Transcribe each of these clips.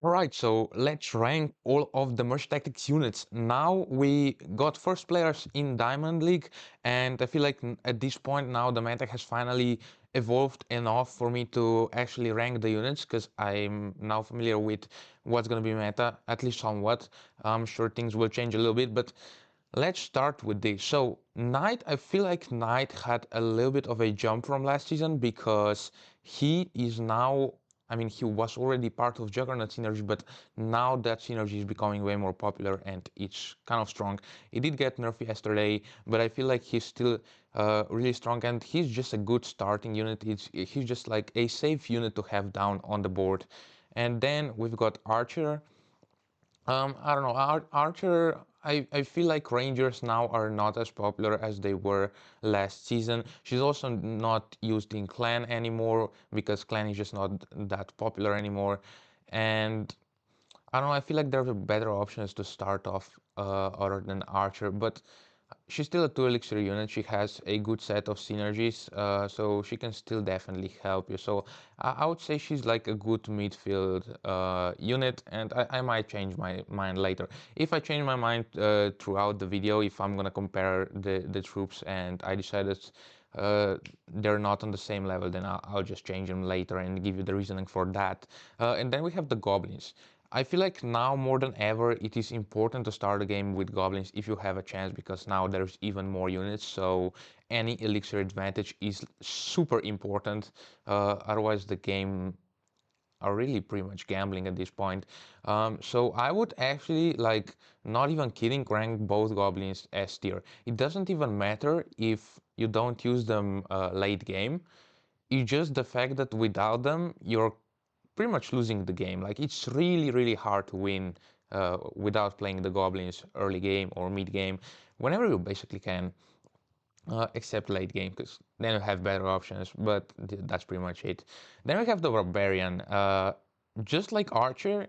Alright, so let's rank all of the Merge Tactics units. Now we got first players in Diamond League, and I feel like at this point now the meta has finally evolved enough for me to actually rank the units, because I'm now familiar with what's going to be meta, at least somewhat. I'm sure things will change a little bit, but let's start with this. So Knight, I feel like Knight had a little bit of a jump from last season because he is now, I mean, he was already part of Juggernaut synergy, but now that synergy is becoming way more popular and it's kind of strong. He did get nerfed yesterday, but I feel like he's still really strong, and he's just a good starting unit. He's just like a safe unit to have down on the board. And then we've got Archer. I don't know. Archer, I feel like Rangers now are not as popular as they were last season. She's also not used in Clan anymore because Clan is just not that popular anymore. And I don't know, I feel like there are better options to start off other than Archer, but she's still a 2 elixir unit. She has a good set of synergies, so she can still definitely help you. So I would say she's like a good midfield unit, and I might change my mind later. If I change my mind throughout the video, if I'm gonna compare the troops and I decided they're not on the same level, then I'll just change them later and give you the reasoning for that. And then we have the goblins. I feel like now more than ever it is important to start a game with goblins if you have a chance, because now there's even more units, so any elixir advantage is super important. Otherwise the game are really pretty much gambling at this point. So I would actually, like, not even kidding, rank both goblins S tier. It doesn't even matter if you don't use them late game. It's just the fact that without them you're pretty much losing the game. Like, it's really, really hard to win without playing the goblins early game or mid game, whenever you basically can, except late game, because then you have better options, but that's pretty much it. Then we have the Barbarian. Just like Archer,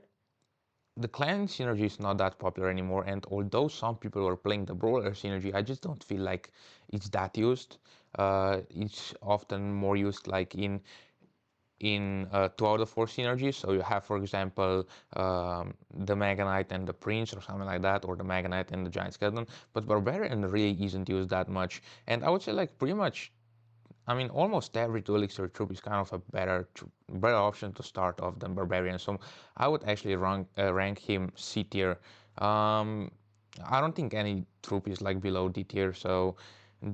the clan synergy is not that popular anymore, and although some people are playing the brawler synergy, I just don't feel like it's that used. It's often more used like in 2 out of 4 synergies. So you have, for example, the Mega Knight and the Prince or something like that, or the Mega Knight and the Giant Skeleton. But Barbarian really isn't used that much. And I would say, like, pretty much, I mean, almost every 2 elixir troop is kind of a better option to start off than Barbarian. So I would actually rank him C tier. Um, I don't think any troop is like below D tier, so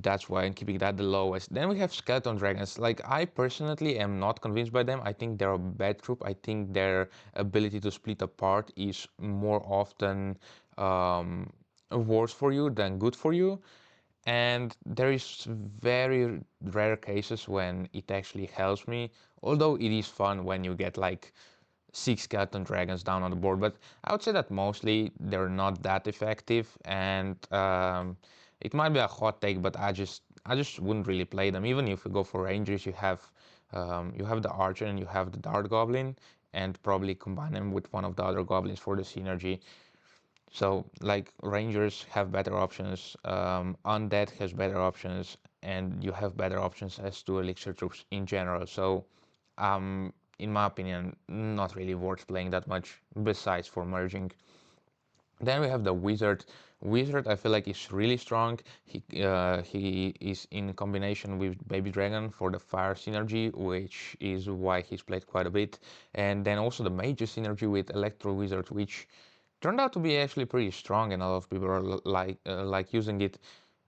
that's why I'm keeping that the lowest. Then we have Skeleton Dragons. Like, I personally am not convinced by them. I think they're a bad troop. I think their ability to split apart is more often worse for you than good for you. And there is very rare cases when it actually helps me, although it is fun when you get like 6 skeleton dragons down on the board. But I would say that mostly they're not that effective, and it might be a hot take, but I just wouldn't really play them. Even if you go for rangers, you have the archer and you have the dart goblin, and probably combine them with one of the other goblins for the synergy. So, like, Rangers have better options, Undead has better options, and you have better options as to Elixir troops in general. So, in my opinion, not really worth playing that much, besides for merging. Then we have the Wizard. Wizard, I feel like, is really strong. He is in combination with Baby Dragon for the fire synergy, which is why he's played quite a bit. And then also the Mages synergy with Electro Wizard, which turned out to be actually pretty strong, and a lot of people are like using it.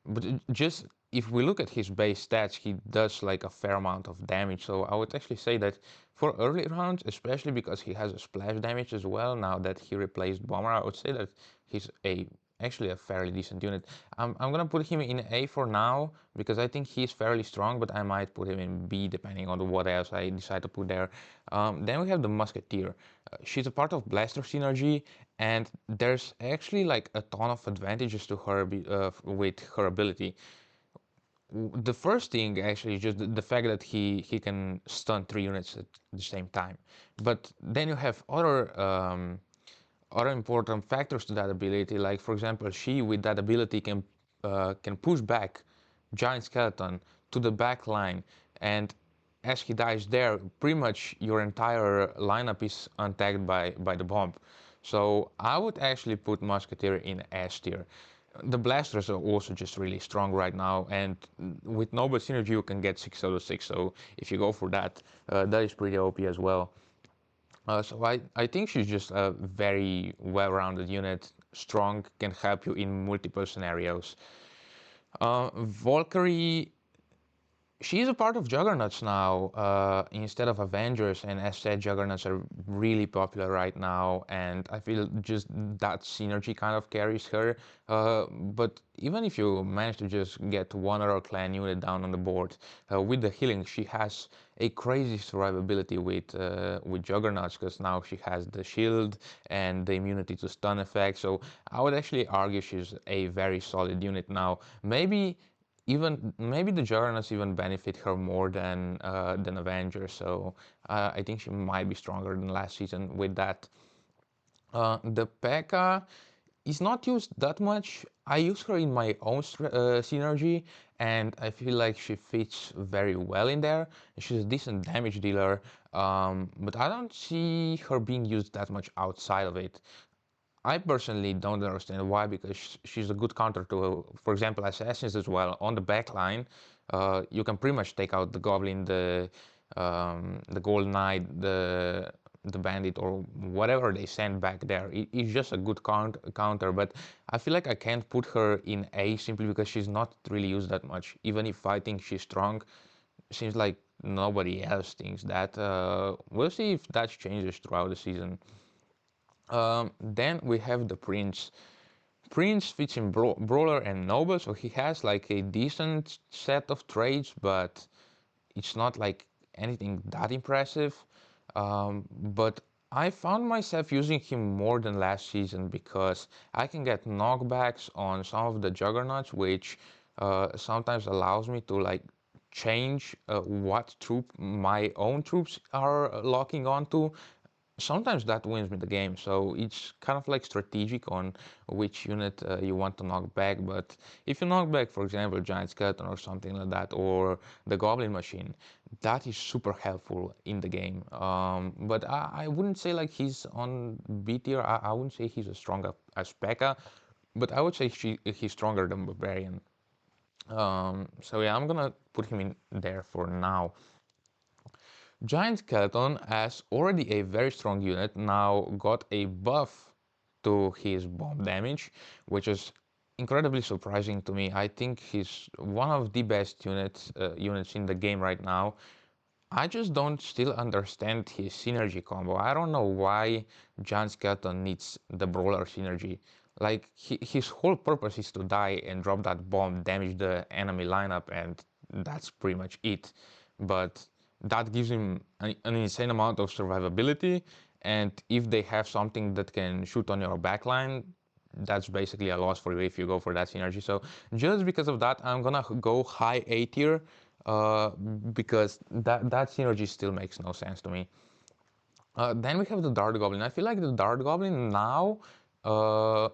But just if we look at his base stats, he does like a fair amount of damage. So I would actually say that for early rounds, especially because he has a splash damage as well, now that he replaced Bomber, I would say that he's actually a fairly decent unit. I'm gonna put him in A for now because I think he's fairly strong, but I might put him in B depending on what else I decide to put there. Then we have the Musketeer. She's a part of Blaster Synergy, and there's actually like a ton of advantages to her with her ability. The first thing actually is just the fact that he can stun 3 units at the same time. But then you have other important factors to that ability. Like, for example, she with that ability can push back Giant Skeleton to the back line, and as he dies there, pretty much your entire lineup is untagged by the bomb. So I would actually put Musketeer in S tier. The blasters are also just really strong right now, and with Noble Synergy you can get 6 out of 6, so if you go for that, that is pretty OP as well. So I think she's just a very well-rounded unit, strong, can help you in multiple scenarios. Valkyrie, she's a part of Juggernauts now, instead of Avengers, and as said, Juggernauts are really popular right now, and I feel just that synergy kind of carries her. But even if you manage to just get one other clan unit down on the board, with the healing, she has a crazy survivability with Juggernauts, because now she has the shield and the immunity to stun effects. So I would actually argue she's a very solid unit now. Maybe the Juggernauts even benefit her more than Avengers, so I think she might be stronger than last season with that. The Pekka is not used that much. I use her in my own synergy, and I feel like she fits very well in there. She's a decent damage dealer, but I don't see her being used that much outside of it. I personally don't understand why, because she's a good counter to, for example, assassins as well. On the back line, you can pretty much take out the Goblin, the Gold Knight, the Bandit, or whatever they send back there. It's just a good counter, but I feel like I can't put her in A simply because she's not really used that much. Even if I think she's strong, seems like nobody else thinks that. We'll see if that changes throughout the season. Then we have the Prince. Prince fits in Brawler and Noble, so he has like a decent set of traits, but it's not like anything that impressive. But I found myself using him more than last season because I can get knockbacks on some of the Juggernauts, which sometimes allows me to like change what troop my own troops are locking onto. Sometimes that wins me the game, so it's kind of like strategic on which unit you want to knock back. But if you knock back, for example, Giant Skeleton or something like that, or the Goblin Machine, that is super helpful in the game. But I wouldn't say like he's on B tier. I wouldn't say he's as strong as Pekka, but I would say he's stronger than Barbarian. So yeah, I'm gonna put him in there for now. Giant Skeleton, as already a very strong unit, now got a buff to his bomb damage, which is incredibly surprising to me. I think he's one of the best units in the game right now. I just don't still understand his synergy combo. I don't know why Giant Skeleton needs the Brawler synergy. Like, his whole purpose is to die and drop that bomb, damage the enemy lineup, and that's pretty much it. But that gives him an insane amount of survivability, and if they have something that can shoot on your backline, that's basically a loss for you if you go for that synergy. So just because of that, I'm gonna go high A tier, uh, because that synergy still makes no sense to me. Then we have the Dart Goblin. I feel like the Dart Goblin now, uh,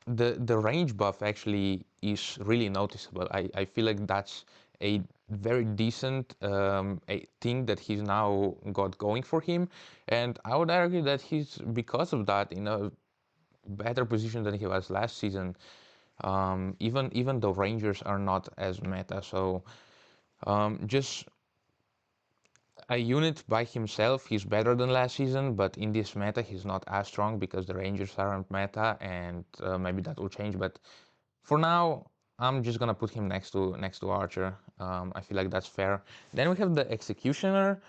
the range buff actually is really noticeable. I feel like that's a very decent a thing that he's now got going for him, and I would argue that he's, because of that, in a better position than he was last season. Even though Rangers are not as meta, so just a unit by himself, he's better than last season, but in this meta, he's not as strong because the Rangers aren't meta, and maybe that will change. But for now, I'm just gonna put him next to Archer. I feel like that's fair. Then we have the Executioner.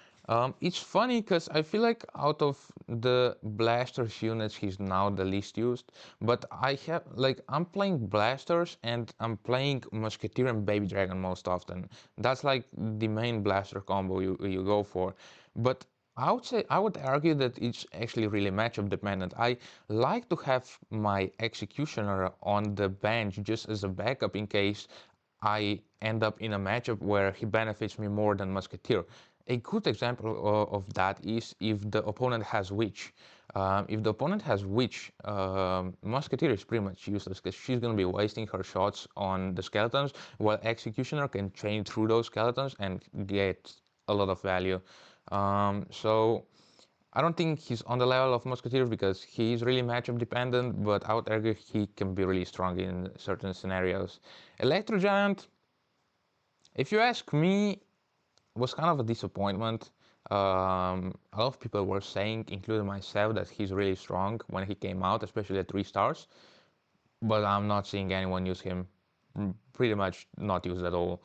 It's funny because I feel like out of the Blasters units, he's now the least used. But I'm playing Blasters and I'm playing Musketeer and Baby Dragon most often. That's like the main Blaster combo you go for. But I would argue that it's actually really matchup dependent. I like to have my Executioner on the bench just as a backup in case I end up in a matchup where he benefits me more than Musketeer. A good example of that is if the opponent has Witch. If the opponent has Witch, Musketeer is pretty much useless because she's going to be wasting her shots on the skeletons, while Executioner can chain through those skeletons and get a lot of value. So I don't think he's on the level of Musketeer because he's really matchup dependent, but I would argue he can be really strong in certain scenarios. Electro Giant, if you ask me, was kind of a disappointment. A lot of people were saying, including myself, that he's really strong when he came out, especially at 3 stars. But I'm not seeing anyone use him. Pretty much not used at all,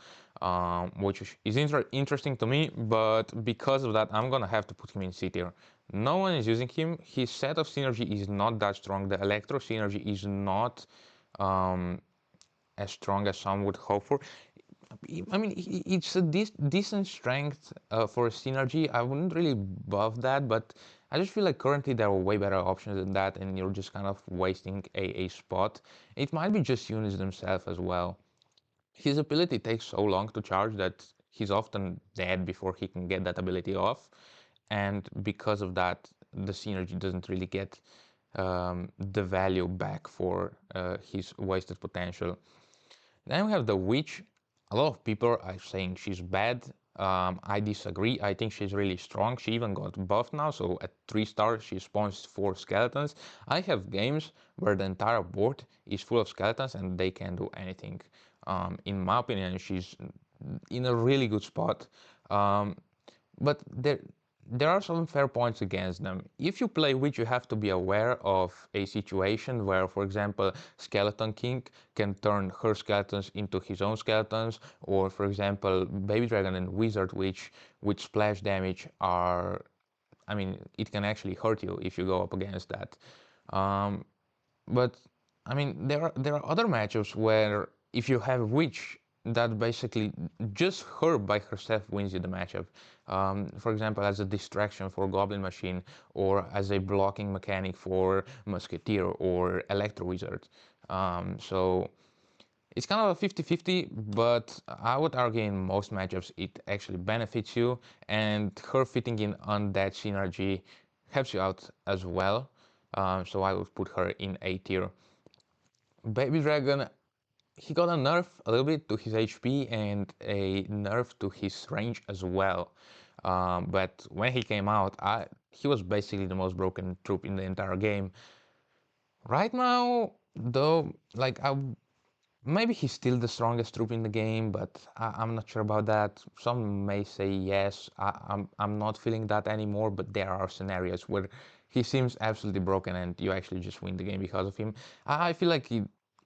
which is interesting to me. But because of that, I'm gonna have to put him in C tier. No one is using him. His set of synergy is not that strong. The Electro synergy is not um, as strong as some would hope for. I mean, it's a decent strength for synergy. I wouldn't really buff that, but I just feel like currently there are way better options than that, and you're just kind of wasting a spot. It might be just units themselves as well. His ability takes so long to charge that he's often dead before he can get that ability off, and because of that, the synergy doesn't really get the value back for his wasted potential. Then we have the Witch. A lot of people are saying she's bad. I disagree. I think she's really strong. She even got buffed now, so at 3 stars she spawns 4 skeletons. I have games where the entire board is full of skeletons and they can't do anything. In my opinion, she's in a really good spot. Um, but there are some fair points against them. If you play Witch, you have to be aware of a situation where, for example, Skeleton King can turn her skeletons into his own skeletons, or for example, Baby Dragon and Wizard Witch with splash damage are, I mean, it can actually hurt you if you go up against that. Um, but I mean, there are other matchups where if you have Witch, that basically just her by herself wins you the matchup. For example, as a distraction for Goblin Machine, or as a blocking mechanic for Musketeer or Electro Wizard. So it's kind of a 50-50, but I would argue in most matchups it actually benefits you, and her fitting in on that synergy helps you out as well. So I would put her in A tier. Baby Dragon, he got a nerf a little bit to his HP and a nerf to his range as well. But when he came out, he was basically the most broken troop in the entire game. Right now, though, like maybe he's still the strongest troop in the game, but I'm not sure about that. Some may say yes. I'm not feeling that anymore, but there are scenarios where he seems absolutely broken and you actually just win the game because of him. I feel like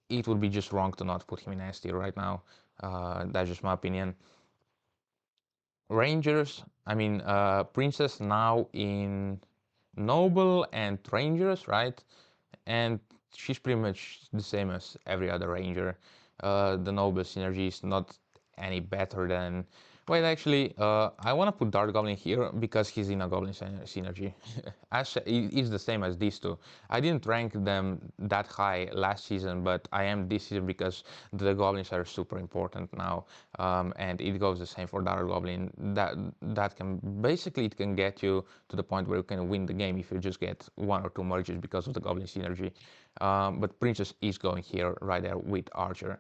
it would be just wrong to not put him in S tier right now. That's just my opinion. Rangers, I mean, Princess now in Noble and Rangers, right? And she's pretty much the same as every other ranger. The noble synergy is not any better than. Wait, actually, I want to put Dart Goblin here because he's in a Goblin synergy. It's the same as these two. I didn't rank them that high last season, but I am this season because the Goblins are super important now, and it goes the same for Dart Goblin. That can basically it can get you to the point where you can win the game if you just get 1 or 2 merges because of the Goblin synergy. But Princess is going here right there with Archer.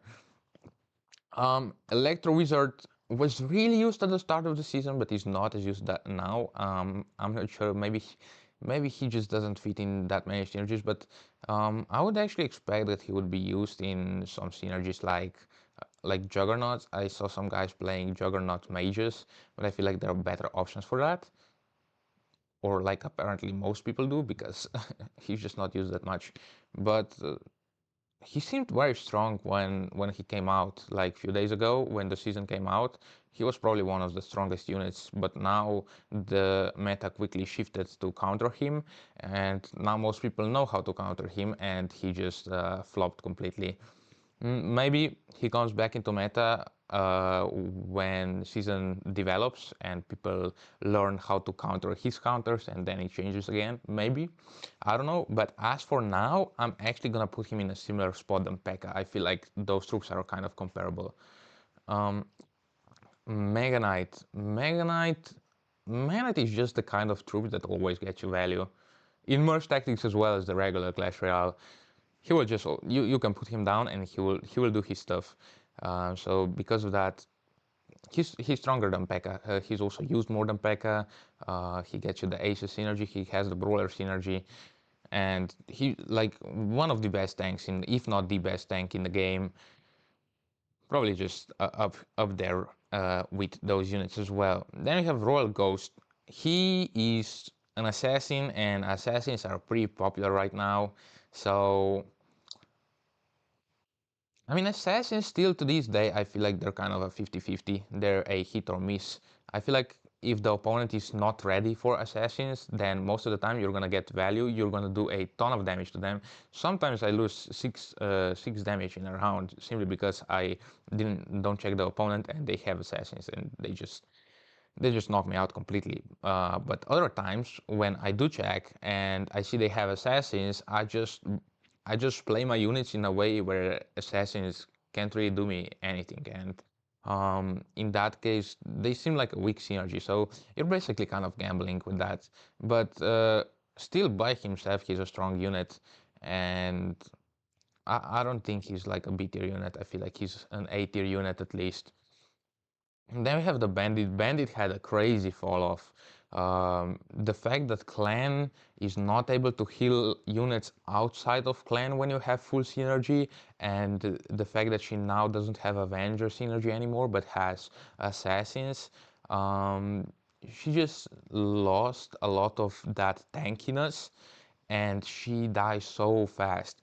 Electro Wizard was really used at the start of the season, but he's not as used that now. I'm not sure. Maybe he just doesn't fit in that many synergies. But I would actually expect that he would be used in some synergies like Juggernauts. I saw some guys playing Juggernaut mages, but I feel like there are better options for that. Or like apparently most people do because he's just not used that much. But he seemed very strong when he came out like a few days ago when the season came out. He was probably one of the strongest units, but now the meta quickly shifted to counter him, and now most people know how to counter him, and he just flopped completely. Maybe he comes back into meta when season develops and people learn how to counter his counters, and then it changes again. Maybe, I don't know. But as for now, I'm actually gonna put him in a similar spot than Pekka. I feel like those troops are kind of comparable. Um, Mega Knight, Mega Knight, Mega Knight is just the kind of troop that always gets you value. in merge tactics as well as the regular Clash Royale, he will just you can put him down and he will do his stuff. So because of that, he's stronger than Pekka. He's also used more than Pekka. He gets you the Aces synergy. He has the Brawler synergy, and he like one of the best tanks in, if not the best tank in the game. Probably just up there with those units as well. Then we have Royal Ghost. He is an assassin, and assassins are pretty popular right now. So I mean, assassins still to this day, I feel like they're kind of a 50-50. They're a hit or miss. I feel like if the opponent is not ready for assassins, then most of the time you're gonna get value. You're gonna do a ton of damage to them. Sometimes I lose six damage in a round simply because I don't check the opponent and they have assassins and they just knock me out completely. But other times when I do check and I see they have assassins, I just play my units in a way where assassins can't really do me anything. And in that case, they seem like a weak synergy. So you're basically kind of gambling with that. But still, by himself, he's a strong unit, and I don't think he's like a B tier unit. I feel like he's an A tier unit at least. And then we have the Bandit. Bandit had a crazy fall off. The fact that Clan is not able to heal units outside of Clan when you have full synergy, and the fact that she now doesn't have Avenger synergy anymore but has Assassins, she just lost a lot of that tankiness and she dies so fast.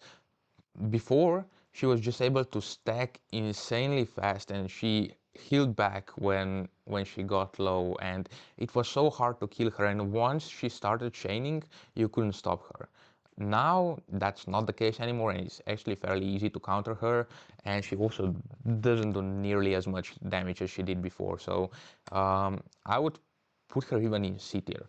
Before, she was just able to stack insanely fast and she healed back when she got low, and it was so hard to kill her, and once she started chaining, you couldn't stop her. Now that's not the case anymore, and it's actually fairly easy to counter her, and she also doesn't do nearly as much damage as she did before. So I would put her even in C tier.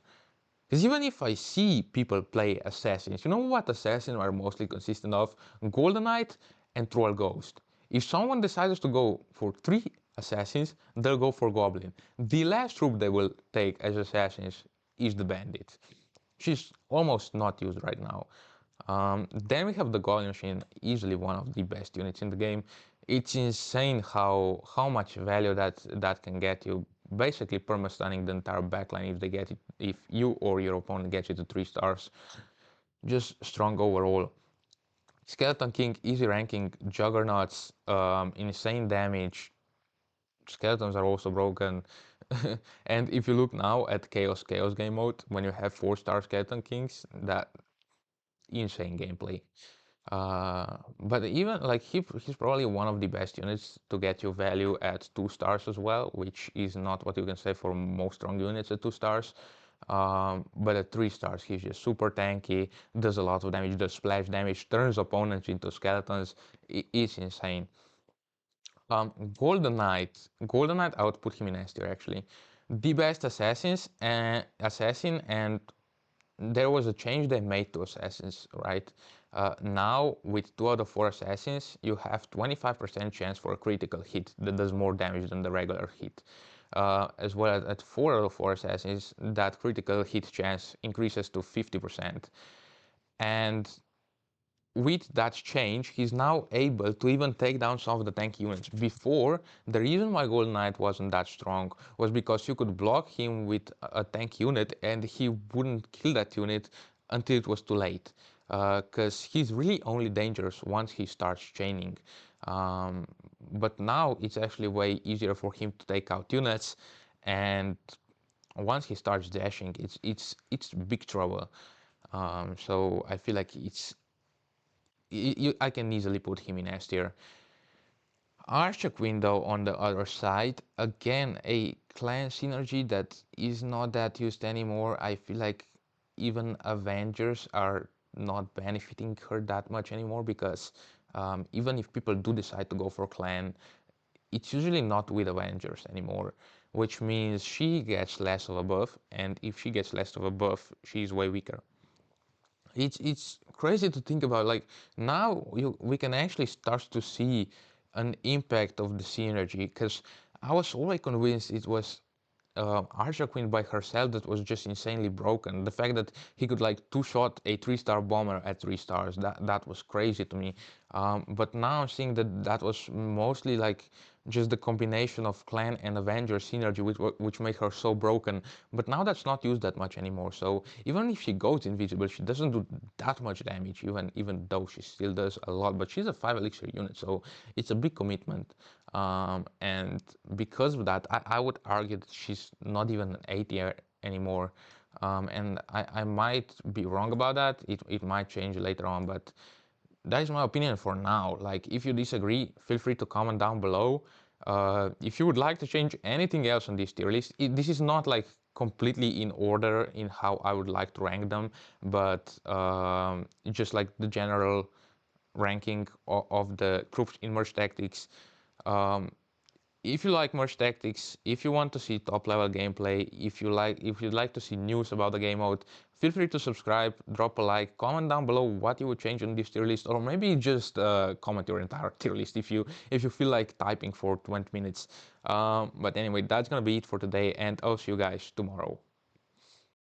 Because even if I see people play assassins, you know what assassins are mostly consistent of? Golden Knight and Troll Ghost. If someone decides to go for 3 assassins, they'll go for Goblin. The last troop they will take as assassins is the Bandit. She's almost not used right now. Then we have the Goblin Machine, easily one of the best units in the game. It's insane how much value that can get you. Basically perma-stunning the entire backline if they get it, if you or your opponent gets it to 3 stars. Just strong overall. Skeleton King, easy ranking, Juggernauts, insane damage. Skeletons are also broken. And if you look now at Chaos game mode, when you have 4-star Skeleton Kings, that insane gameplay. But even like he's probably one of the best units to get you value at 2 stars as well, which is not what you can say for most strong units at 2 stars. But at 3 stars, he's just super tanky, does a lot of damage, does splash damage, turns opponents into skeletons. It's insane. Golden Knight. Golden Knight, I would put him in S tier actually. The best assassin, and there was a change they made to assassins, right? Now with 2 out of 4 assassins, you have 25% chance for a critical hit that does more damage than the regular hit. As well as at 4 out of 4 assassins, that critical hit chance increases to 50%. And with that change, he's now able to even take down some of the tank units. Before, the reason why Golden Knight wasn't that strong was because you could block him with a tank unit and he wouldn't kill that unit until it was too late. Because he's really only dangerous once he starts chaining. But now it's actually way easier for him to take out units, and once he starts dashing, it's big trouble. So I feel like I can easily put him in S tier. Archer Window on the other side, again a clan synergy that is not that used anymore. I feel like even Avengers are not benefiting her that much anymore because even if people do decide to go for clan, it's usually not with Avengers anymore, which means she gets less of a buff, and if she gets less of a buff, she's way weaker. It's crazy to think about. Like now we can actually start to see an impact of the synergy, because I was always convinced it was Archer Queen by herself that was just insanely broken. The fact that he could like two-shot a 3-star bomber at 3 stars, that was crazy to me. But now I'm seeing that that was mostly like just the combination of clan and Avenger synergy which made her so broken. But now that's not used that much anymore. So even if she goes invisible, she doesn't do that much damage, even though she still does a lot. But she's a 5 elixir unit, so it's a big commitment. And because of that, I would argue that she's not even an A tier anymore. And I might be wrong about that. It might change later on, but that is my opinion for now. Like, if you disagree, feel free to comment down below. If you would like to change anything else on this tier list, this is not like completely in order in how I would like to rank them, but just like the general ranking of the troops in merge tactics. Um, if you like merge tactics, if you want to see top level gameplay, if you'd like to see news about the game mode, feel free to subscribe, drop a like, comment down below what you would change on this tier list, or maybe just comment your entire tier list if you feel like typing for 20 minutes. But anyway, that's gonna be it for today, and I'll see you guys tomorrow.